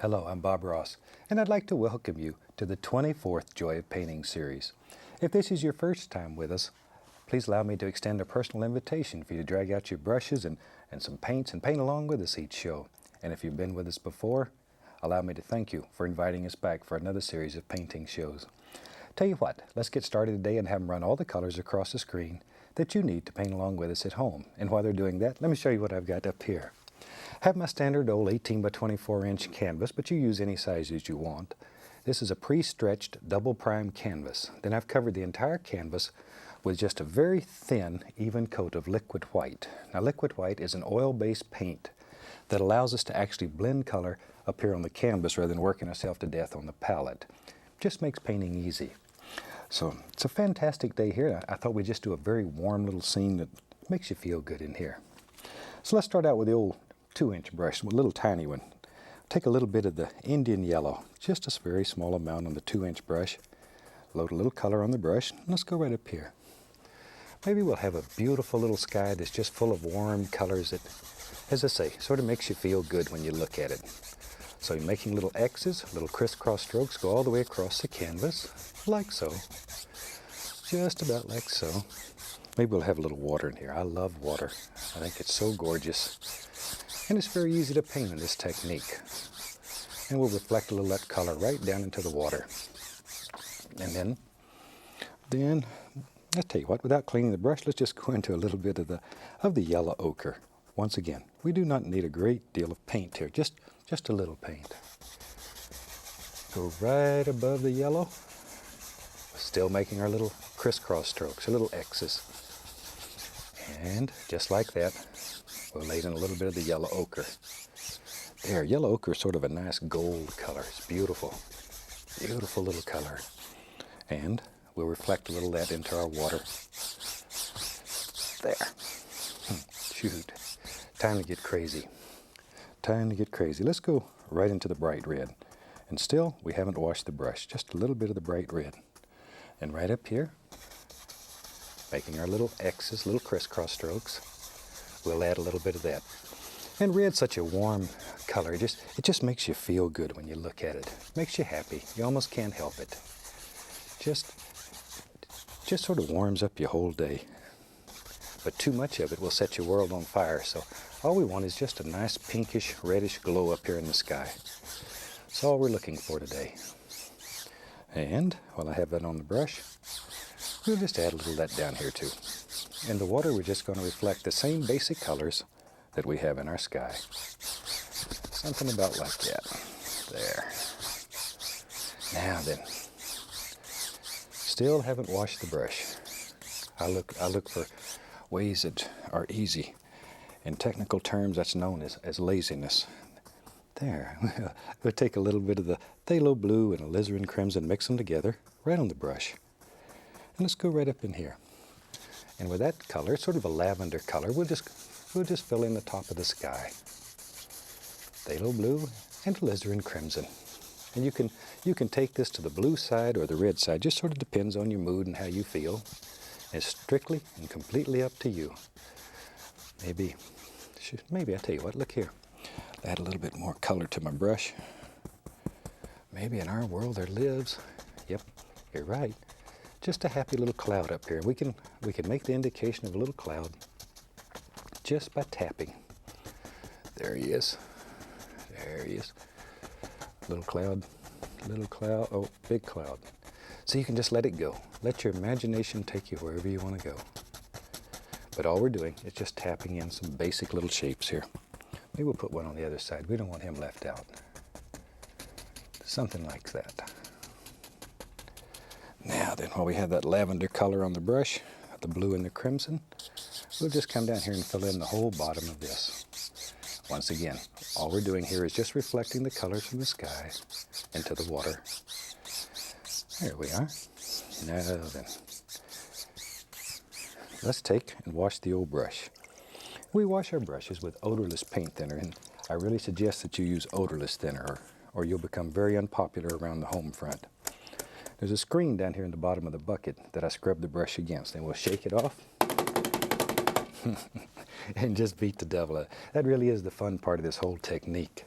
Hello, I'm Bob Ross, and I'd like to welcome you to the 24th Joy of Painting series. If this is your first time with us, please allow me to extend a personal invitation for you to drag out your brushes and some paints and paint along with us each show. And if you've been with us before, allow me to thank you for inviting us back for another series of painting shows. Tell you what, let's get started today and have them run all the colors across the screen that you need to paint along with us at home. And while they're doing that, let me show you what I've got up here. I have my standard old 18 by 24 inch canvas, but you use any sizes you want. This is a pre-stretched double prime canvas. Then I've covered the entire canvas with just a very thin, even coat of liquid white. Now, liquid white is an oil-based paint that allows us to actually blend color up here on the canvas rather than working ourselves to death on the palette. Just makes painting easy. So it's a fantastic day here. I thought we'd just do a very warm little scene that makes you feel good in here. So let's start out with the old 2-inch brush, a little tiny one. Take a little bit of the Indian yellow, just a very small amount on the 2-inch brush. Load a little color on the brush. Let's go right up here. Maybe we'll have a beautiful little sky that's just full of warm colors that, as I say, sort of makes you feel good when you look at it. So you're making little X's, little crisscross strokes, go all the way across the canvas, like so. Just about like so. Maybe we'll have a little water in here. I love water. I think it's so gorgeous. And it's very easy to paint in this technique. And we'll reflect a little of that color right down into the water. And then, I'll tell you what, without cleaning the brush, let's just go into a little bit of the yellow ochre. Once again, we do not need a great deal of paint here, just a little paint. Go right above the yellow, still making our little crisscross strokes, our little X's. And just like that, we'll lay in a little bit of the yellow ochre. There, yellow ochre is sort of a nice gold color. It's beautiful. Beautiful little color. And we'll reflect a little of that into our water. There. Shoot. Time to get crazy. Time to get crazy. Let's go right into the bright red. And still, we haven't washed the brush. Just a little bit of the bright red. And right up here, making our little X's, little crisscross strokes, we'll add a little bit of that. And red's such a warm color. It just makes you feel good when you look at it. Makes you happy. You almost can't help it. Just sort of warms up your whole day. But too much of it will set your world on fire. So all we want is just a nice pinkish, reddish glow up here in the sky. That's all we're looking for today. And while I have that on the brush, we'll just add a little of that down here too. In the water, we're just going to reflect the same basic colors that we have in our sky. Something about like that. There. Now then, still haven't washed the brush. I look for ways that are easy. In technical terms, that's known as laziness. There. We'll take a little bit of the phthalo blue and alizarin crimson, mix them together right on the brush. And let's go right up in here. And with that color, it's sort of a lavender color, we'll just fill in the top of the sky. Phthalo blue and alizarin crimson. And you can take this to the blue side or the red side, just sort of depends on your mood and how you feel. It's strictly and completely up to you. Maybe I'll tell you what, look here. Add a little bit more color to my brush. Maybe in our world there lives, yep, you're right, just a happy little cloud up here. We can make the indication of a little cloud just by tapping. There he is. There he is. Little cloud, oh, big cloud. So you can just let it go. Let your imagination take you wherever you want to go. But all we're doing is just tapping in some basic little shapes here. Maybe we'll put one on the other side. We don't want him left out. Something like that. Now then, while we have that lavender color on the brush, the blue and the crimson, we'll just come down here and fill in the whole bottom of this. Once again, all we're doing here is just reflecting the colors from the sky into the water. There we are. Now then, let's take and wash the old brush. We wash our brushes with odorless paint thinner, and I really suggest that you use odorless thinner or you'll become very unpopular around the home front. There's a screen down here in the bottom of the bucket that I scrub the brush against, and we'll shake it off and just beat the devil out. That really is the fun part of this whole technique.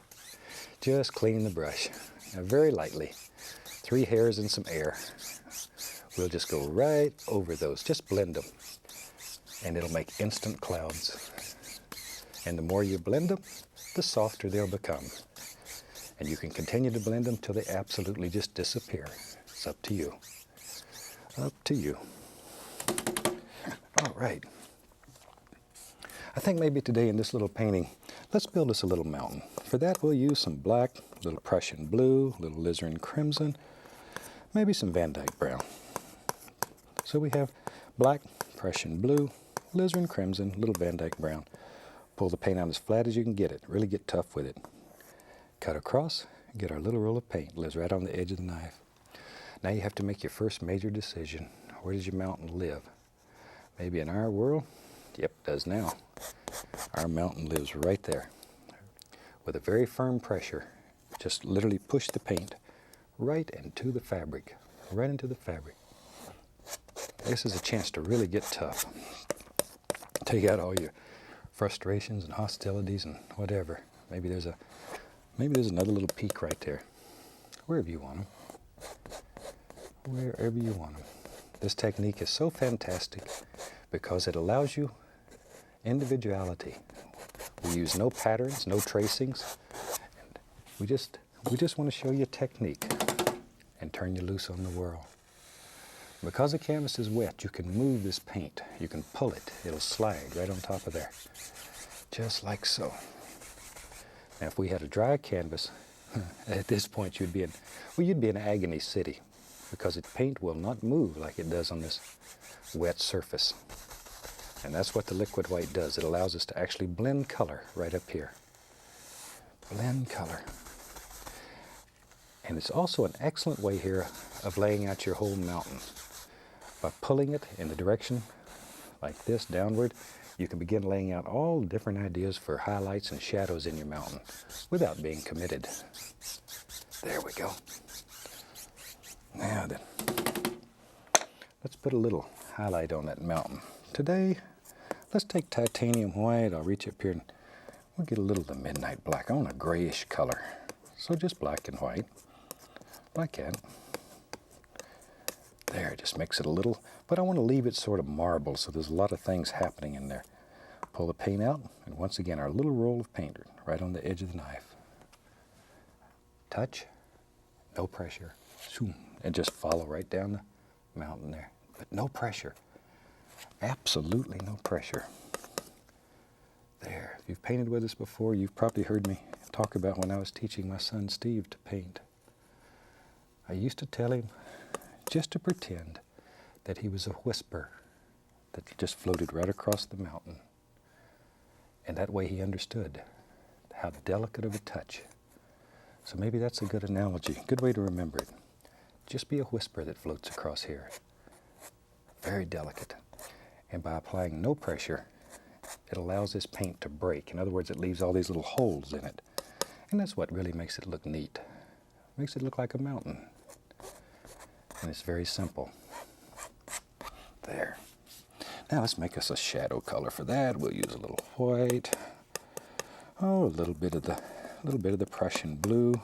Just clean the brush. Now very lightly. 3 hairs and some air. We'll just go right over those. Just blend them. And it'll make instant clouds. And the more you blend them, the softer they'll become. And you can continue to blend them till they absolutely just disappear. It's up to you. Up to you. All right. I think maybe today in this little painting, let's build us a little mountain. For that, we'll use some black, a little Prussian blue, a little alizarin crimson, maybe some Van Dyke brown. So we have black, Prussian blue, alizarin crimson, little Van Dyke brown. Pull the paint out as flat as you can get it. Really get tough with it. Cut across, get our little roll of paint. Lives right on the edge of the knife. Now you have to make your first major decision. Where does your mountain live? Maybe in our world? Yep, it does now. Our mountain lives right there. With a very firm pressure, just literally push the paint right into the fabric. Right into the fabric. This is a chance to really get tough. Take out all your frustrations and hostilities and whatever. Maybe there's another little peak right there. Wherever you want them. Wherever you want them. This technique is so fantastic because it allows you individuality. We use no patterns, no tracings. And we just want to show you a technique and turn you loose on the world. Because the canvas is wet, you can move this paint. You can pull it. It'll slide right on top of there. Just like so. Now if we had a dry canvas, at this point you'd be in agony city because the paint will not move like it does on this wet surface. And that's what the liquid white does. It allows us to actually blend color right up here. Blend color. And it's also an excellent way here of laying out your whole mountain. By pulling it in the direction like this, downward, you can begin laying out all different ideas for highlights and shadows in your mountain without being committed. There we go. Now then, let's put a little highlight on that mountain. Today, let's take titanium white. I'll reach up here and we'll get a little of the midnight black. I want a grayish color. So just black and white, like that. There, just makes it a little, but I want to leave it sort of marble, so there's a lot of things happening in there. Pull the paint out, and once again, our little roll of paint right on the edge of the knife. Touch, no pressure, and just follow right down the mountain there. But no pressure, absolutely no pressure. There, if you've painted with us before, you've probably heard me talk about when I was teaching my son Steve to paint. I used to tell him just to pretend that he was a whisper that just floated right across the mountain. And that way he understood how delicate of a touch. So maybe that's a good analogy, good way to remember it. Just be a whisper that floats across here. Very delicate. And by applying no pressure, it allows this paint to break. In other words, it leaves all these little holes in it. And that's what really makes it look neat. Makes it look like a mountain. And it's very simple. There. Now let's make us a shadow color. For that, we'll use a little white. Oh, a little bit of the Prussian blue.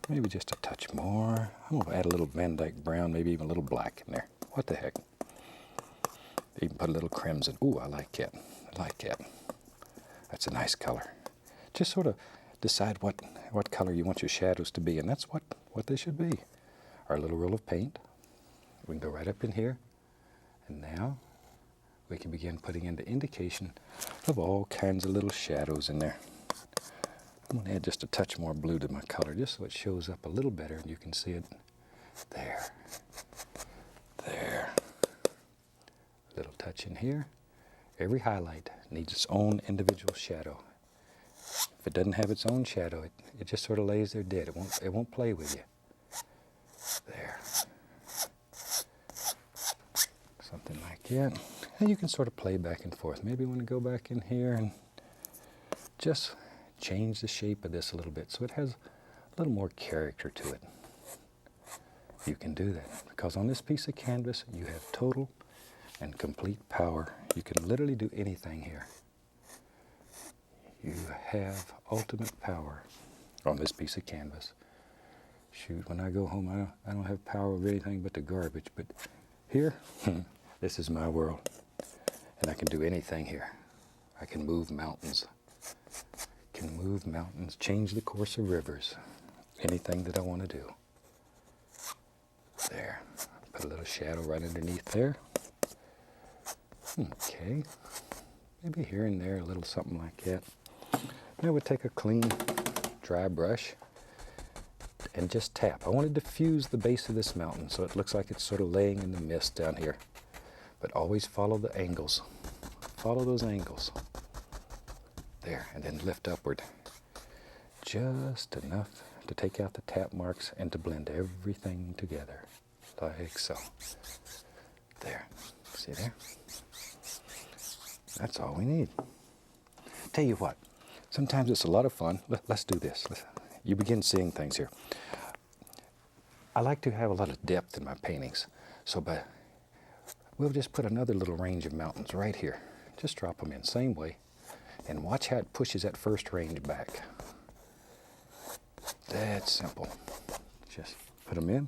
Maybe just a touch more. I'm gonna add a little Van Dyke brown, maybe even a little black in there. What the heck? Even put a little crimson. Ooh, I like it. I like it. That's a nice color. Just sort of decide what color you want your shadows to be, and that's what they should be. Our little roll of paint. We can go right up in here. And now we can begin putting in the indication of all kinds of little shadows in there. I'm going to add just a touch more blue to my color, just so it shows up a little better and you can see it. There. There. A little touch in here. Every highlight needs its own individual shadow. If it doesn't have its own shadow, it just sort of lays there dead. It won't play with you. There. Something like that. And you can sort of play back and forth. Maybe you want to go back in here and just change the shape of this a little bit so it has a little more character to it. You can do that because on this piece of canvas you have total and complete power. You can literally do anything here. You have ultimate power on this piece of canvas. Shoot, when I go home, I don't have power over anything but the garbage. But here, this is my world. And I can do anything here. I can move mountains. Change the course of rivers. Anything that I want to do. There. Put a little shadow right underneath there. Okay. Maybe here and there, a little something like that. Now we'll take a clean, dry brush and just tap. I want to diffuse the base of this mountain so it looks like it's sort of laying in the mist down here. But always follow the angles. Follow those angles. There, and then lift upward. Just enough to take out the tap marks and to blend everything together. Like so. There. See there? That's all we need. Tell you what, sometimes it's a lot of fun. Let's do this. You begin seeing things here. I like to have a lot of depth in my paintings. So we'll just put another little range of mountains right here. Just drop them in, same way. And watch how it pushes that first range back. That's simple. Just put them in,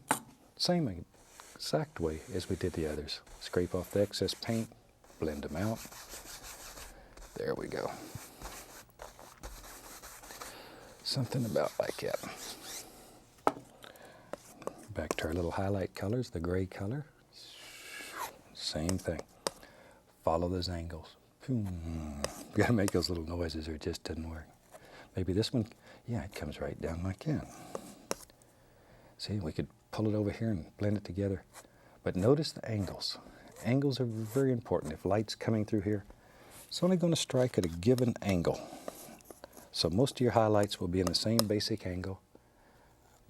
same exact way as we did the others. Scrape off the excess paint, blend them out. There we go. Something about like that. Back to our little highlight colors, the gray color. Same thing. Follow those angles. Gotta make those little noises or it just doesn't work. Maybe this one, yeah, it comes right down like that. See, we could pull it over here and blend it together. But notice the angles. Angles are very important. If light's coming through here, it's only going to strike at a given angle. So most of your highlights will be in the same basic angle,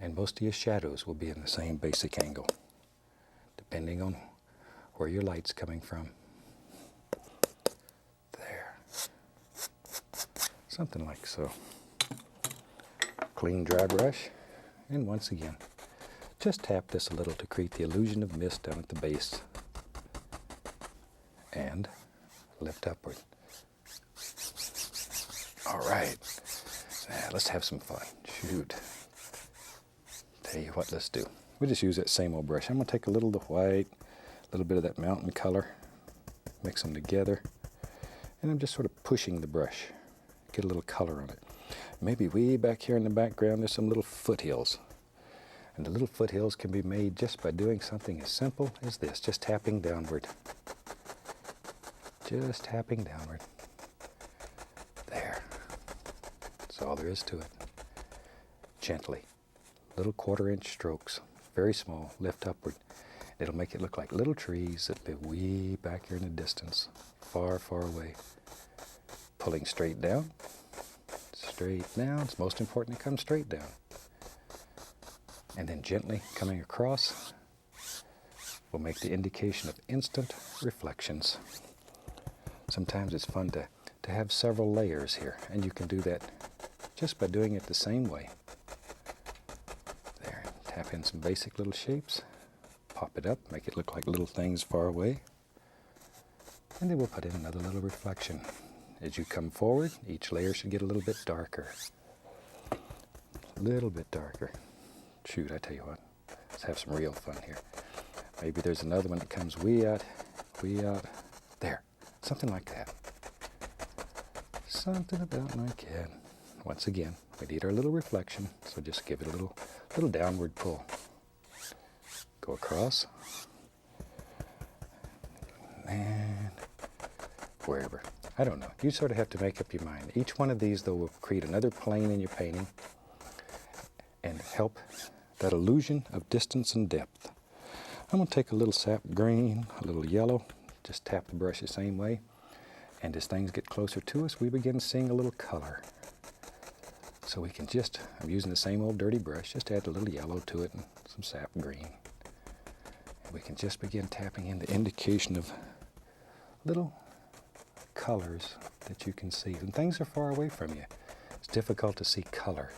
and most of your shadows will be in the same basic angle, depending on where your light's coming from. There. Something like so. Clean dry brush, and once again, just tap this a little to create the illusion of mist down at the base. And lift upward. All right, now let's have some fun. Shoot. Tell you what, let's do. We'll just use that same old brush. I'm gonna take a little of the white, a little bit of that mountain color, mix them together, and I'm just sort of pushing the brush, get a little color on it. Maybe way back here in the background, there's some little foothills. And the little foothills can be made just by doing something as simple as this, just tapping downward. Just tapping downward. There. That's all there is to it. Gently. Little 1/4-inch strokes. Very small. Lift upward. It'll make it look like little trees that live way back here in the distance. Far, far away. Pulling straight down. Straight down. It's most important to come straight down. And then gently coming across will make the indication of instant reflections. Sometimes it's fun to have several layers here, and you can do that just by doing it the same way. There, tap in some basic little shapes, pop it up, make it look like little things far away, and then we'll put in another little reflection. As you come forward, each layer should get a little bit darker. A little bit darker. Shoot, I tell you what, let's have some real fun here. Maybe there's another one that comes way out, there. Something like that. Something about like that. Once again, we need our little reflection, so just give it a little downward pull. Go across. And wherever. I don't know. You sort of have to make up your mind. Each one of these, though, will create another plane in your painting and help that illusion of distance and depth. I'm going to take a little sap green, a little yellow, just tap the brush the same way. And as things get closer to us, we begin seeing a little color. So we can just, I'm using the same old dirty brush, just add a little yellow to it and some sap green. And we can just begin tapping in the indication of little colors that you can see. And things are far away from you. It's difficult to see color.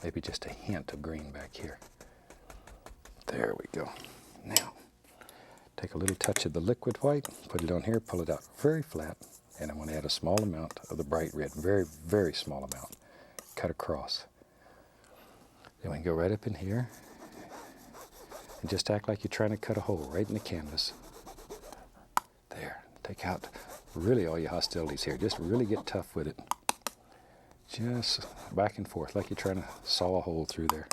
Maybe just a hint of green back here. There we go. Now, take a little touch of the liquid white, put it on here, pull it out very flat, And I'm going to add a small amount of the bright red, very, very small amount, cut across. Then we can go right up in here and just act like you're trying to cut a hole right in the canvas. There, take out really all your hostilities here. Just really get tough with it. Just back and forth like you're trying to saw a hole through there.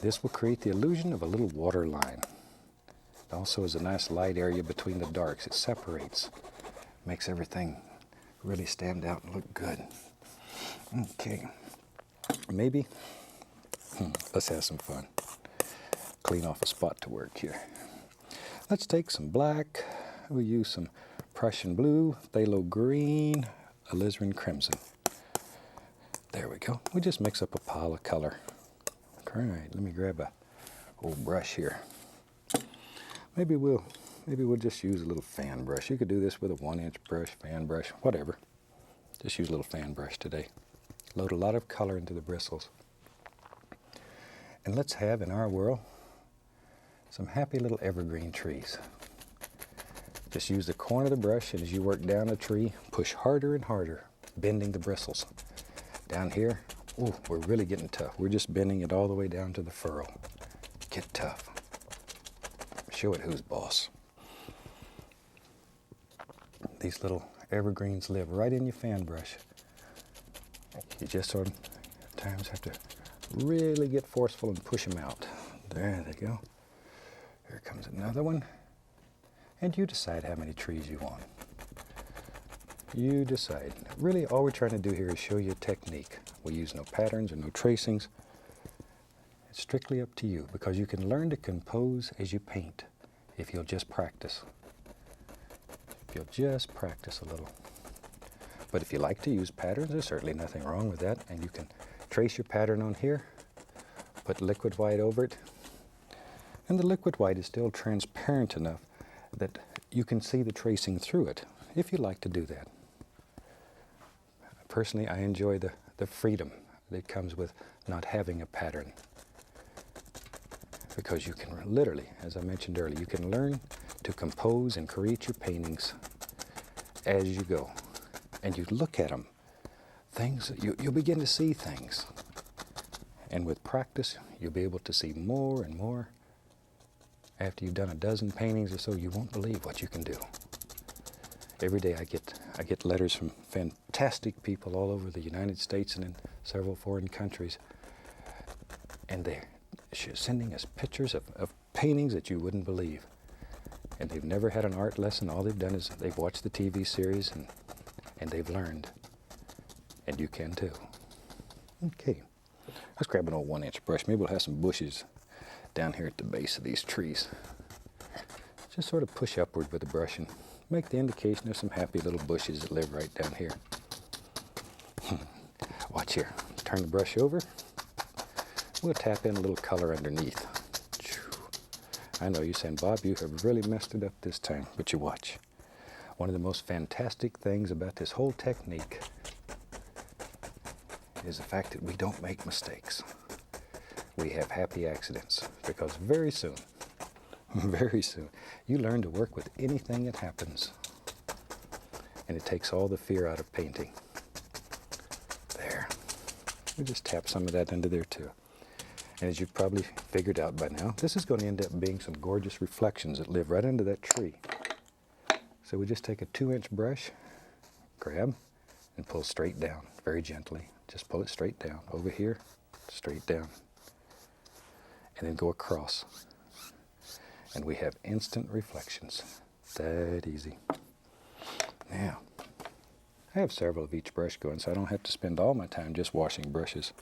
This will create the illusion of a little water line. It also is a nice light area between the darks. It separates, makes everything really stand out and look good. Okay, maybe, let's have some fun. Clean off a spot to work here. Let's take some black. We'll use some Prussian blue, phthalo green, alizarin crimson. There we go. We just mix up a pile of color. All right, let me grab a old brush here. Maybe we'll just use a little fan brush. You could do this with a 1-inch brush, fan brush, whatever. Just use a little fan brush today. Load a lot of color into the bristles. And let's have in our world some happy little evergreen trees. Just use the corner of the brush, and as you work down the tree, push harder and harder, bending the bristles. Down here, ooh, we're really getting tough. We're just bending it all the way down to the furrow. Get tough. Show it who's boss. These little evergreens live right in your fan brush. You just sort of at times have to really get forceful and push them out. There they go. Here comes another one. And you decide how many trees you want. You decide. Really, all we're trying to do here is show you a technique. We use no patterns or no tracings. It's strictly up to you, because you can learn to compose as you paint if you'll just practice. If you'll just practice a little. But if you like to use patterns, there's certainly nothing wrong with that. And you can trace your pattern on here, put liquid white over it. And the liquid white is still transparent enough that you can see the tracing through it, if you like to do that. Personally, I enjoy the freedom that comes with not having a pattern. Because you can literally, as I mentioned earlier, you can learn to compose and create your paintings as you go. And you look at them, you'll begin to see things. And with practice, you'll be able to see more and more. After you've done a dozen paintings or so, you won't believe what you can do. Every day I get letters from fantastic people all over the United States and in several foreign countries. And they're sending us pictures of paintings that you wouldn't believe. And they've never had an art lesson. All they've done is they've watched the TV series and they've learned. And you can too. Okay, let's grab an old 1-inch brush. Maybe we'll have some bushes down here at the base of these trees. Just sort of push upward with the brush and make the indication of some happy little bushes that live right down here. Watch here. Turn the brush over. We'll tap in a little color underneath. I know you're saying, Bob, you have really messed it up this time, but you watch. One of the most fantastic things about this whole technique is the fact that we don't make mistakes. We have happy accidents, because very soon, you learn to work with anything that happens. And it takes all the fear out of painting. There. We just tap some of that into there too. And as you've probably figured out by now, this is going to end up being some gorgeous reflections that live right under that tree. So we just take a 2-inch brush, grab, and pull straight down, very gently. Just pull it straight down. Over here, straight down. And then go across. And we have instant reflections. That easy. Now, I have several of each brush going, so I don't have to spend all my time just washing brushes.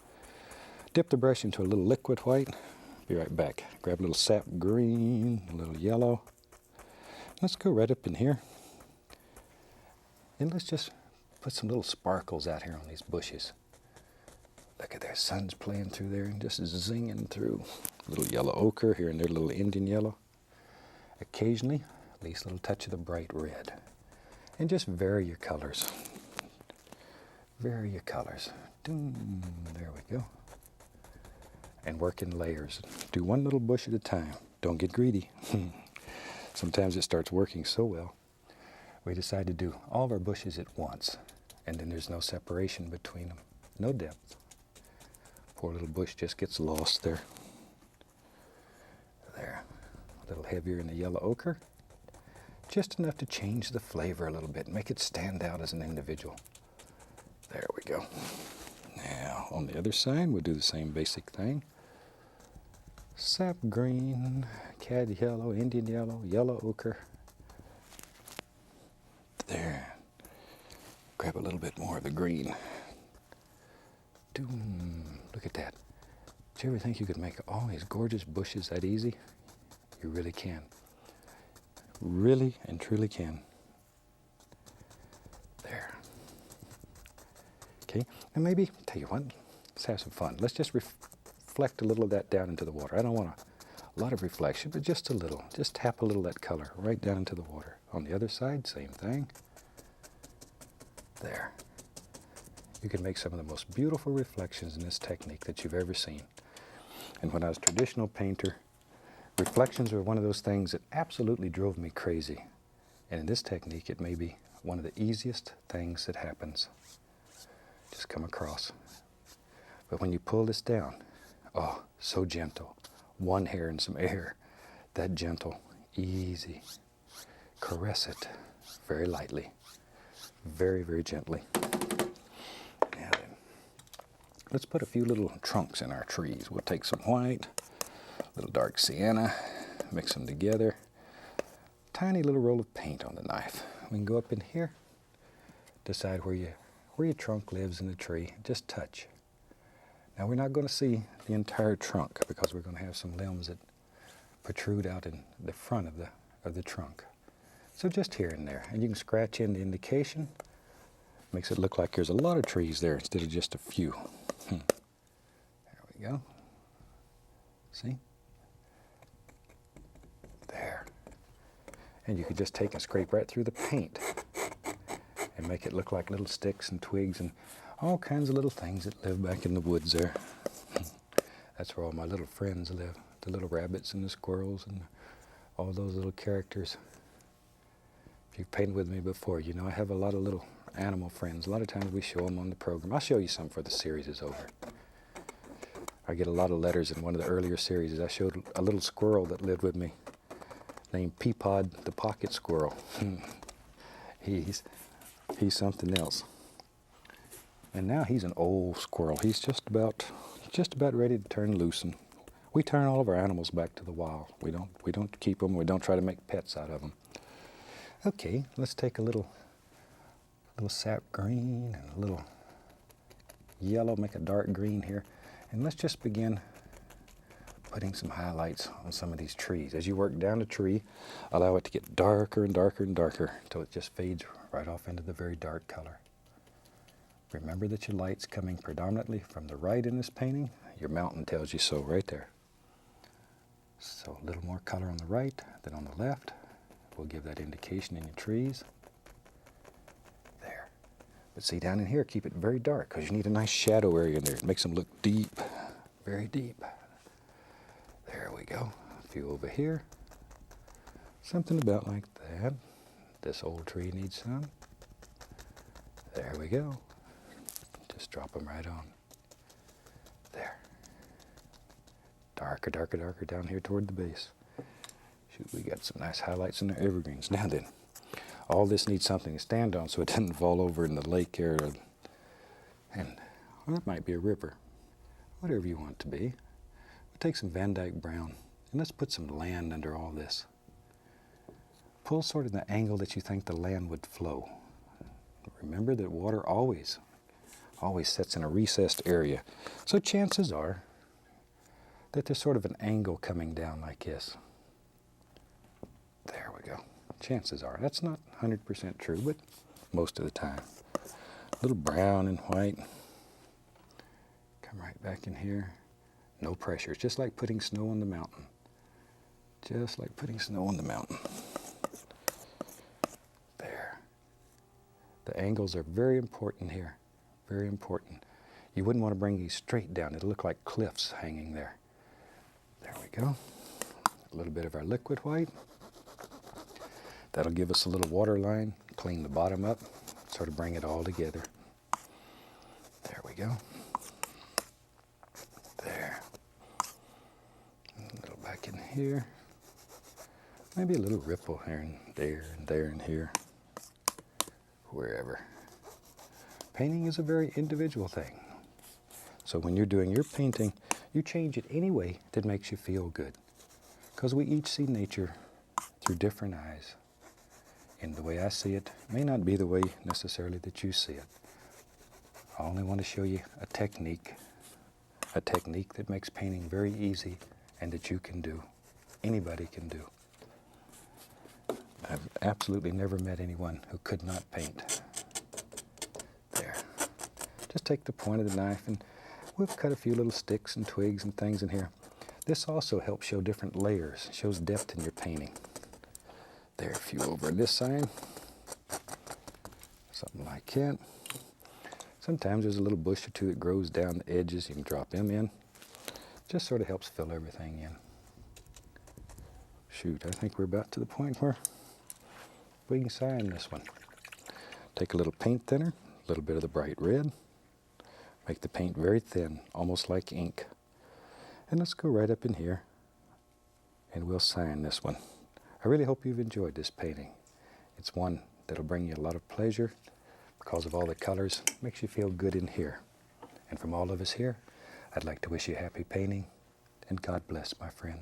Dip the brush into a little liquid white. Be right back. Grab a little sap green, a little yellow. Let's go right up in here. And let's just put some little sparkles out here on these bushes. Look at their sun's playing through there and just zinging through. A little yellow ochre here and there, a little Indian yellow. Occasionally, at least a little touch of the bright red. And just vary your colors. Vary your colors. There we go. And work in layers. Do one little bush at a time. Don't get greedy. Sometimes it starts working so well. We decide to do all of our bushes at once, and then there's no separation between them, no depth. Poor little bush just gets lost there. There, a little heavier in the yellow ochre, just enough to change the flavor a little bit, make it stand out as an individual. There we go. Now, on the other side, we'll do the same basic thing. Sap green, cad yellow, Indian yellow, yellow ochre. There. Grab a little bit more of the green. Doom. Look at that. Did you ever think you could make all these gorgeous bushes that easy? You really can. Really and truly can. There. Okay, and maybe, tell you what, let's have some fun. Let's just reflect a little of that down into the water. I don't want a lot of reflection, but just a little. Just tap a little of that color right down into the water. On the other side, same thing. There. You can make some of the most beautiful reflections in this technique that you've ever seen. And when I was a traditional painter, reflections were one of those things that absolutely drove me crazy. And in this technique, it may be one of the easiest things that happens. Just come across. But when you pull this down, oh, so gentle. One hair and some air. That gentle, easy. Caress it very lightly. Very, very gently. Now then, let's put a few little trunks in our trees. We'll take some white, a little dark sienna, mix them together. Tiny little roll of paint on the knife. We can go up in here, decide where your trunk lives in the tree. Just touch. Now we're not going to see the entire trunk because we're going to have some limbs that protrude out in the front of the trunk. So just here and there. And you can scratch in the indication. Makes it look like there's a lot of trees there instead of just a few. There we go. See? There. And you could just take and scrape right through the paint and make it look like little sticks and twigs and all kinds of little things that live back in the woods there. That's where all my little friends live. The little rabbits and the squirrels and all those little characters. If you've painted with me before, you know I have a lot of little animal friends. A lot of times we show them on the program. I'll show you some before the series is over. I get a lot of letters in one of the earlier series. I showed a little squirrel that lived with me named Peapod the Pocket Squirrel. He's something else. And now he's an old squirrel. He's just about ready to turn loose. And we turn all of our animals back to the wild. We don't keep them. We don't try to make pets out of them. Okay, let's take a little sap green and a little yellow, make a dark green here. And let's just begin putting some highlights on some of these trees. As you work down the tree, allow it to get darker and darker and darker until it just fades right off into the very dark color. Remember that your light's coming predominantly from the right in this painting. Your mountain tells you so right there. So a little more color on the right than on the left. We'll give that indication in your trees. There. But see, down in here, keep it very dark because you need a nice shadow area in there. It makes them look deep, very deep. There we go. A few over here. Something about like that. This old tree needs some. There we go. Just drop them right on. There. Darker, darker, darker down here toward the base. Shoot, we got some nice highlights in the evergreens. Now then, all this needs something to stand on so it doesn't fall over in the lake area. And well, that might be a river. Whatever you want it to be. We'll take some Van Dyke Brown and let's put some land under all this. Pull sort of the angle that you think the land would flow. Remember that water always sets in a recessed area. So chances are that there's sort of an angle coming down like this. There we go. Chances are. That's not 100% true, but most of the time. A little brown and white. Come right back in here. No pressure. It's just like putting snow on the mountain. Just like putting snow on the mountain. There. The angles are very important here. Very important. You wouldn't want to bring these straight down. It'll look like cliffs hanging there. There we go. A little bit of our liquid white. That'll give us a little water line clean the bottom up, sort of bring it all together. There we go. There. A little back in here. Maybe a little ripple here and there and there and here. Wherever. Painting is a very individual thing. So when you're doing your painting, you change it any way that makes you feel good. Because we each see nature through different eyes. And the way I see it may not be the way necessarily that you see it. I only want to show you a technique that makes painting very easy and that you can do. Anybody can do. I've absolutely never met anyone who could not paint. There. Just take the point of the knife and we'll cut a few little sticks and twigs and things in here. This also helps show different layers, shows depth in your painting. There, a few over on this side. Something like that. Sometimes there's a little bush or two that grows down the edges. You can drop them in. Just sort of helps fill everything in. Shoot, I think we're about to the point where we can sign this one. Take a little paint thinner, a little bit of the bright red. Make the paint very thin, almost like ink. And let's go right up in here and we'll sign this one. I really hope you've enjoyed this painting. It's one that'll bring you a lot of pleasure because of all the colors. Makes you feel good in here. And from all of us here, I'd like to wish you happy painting and God bless, my friend.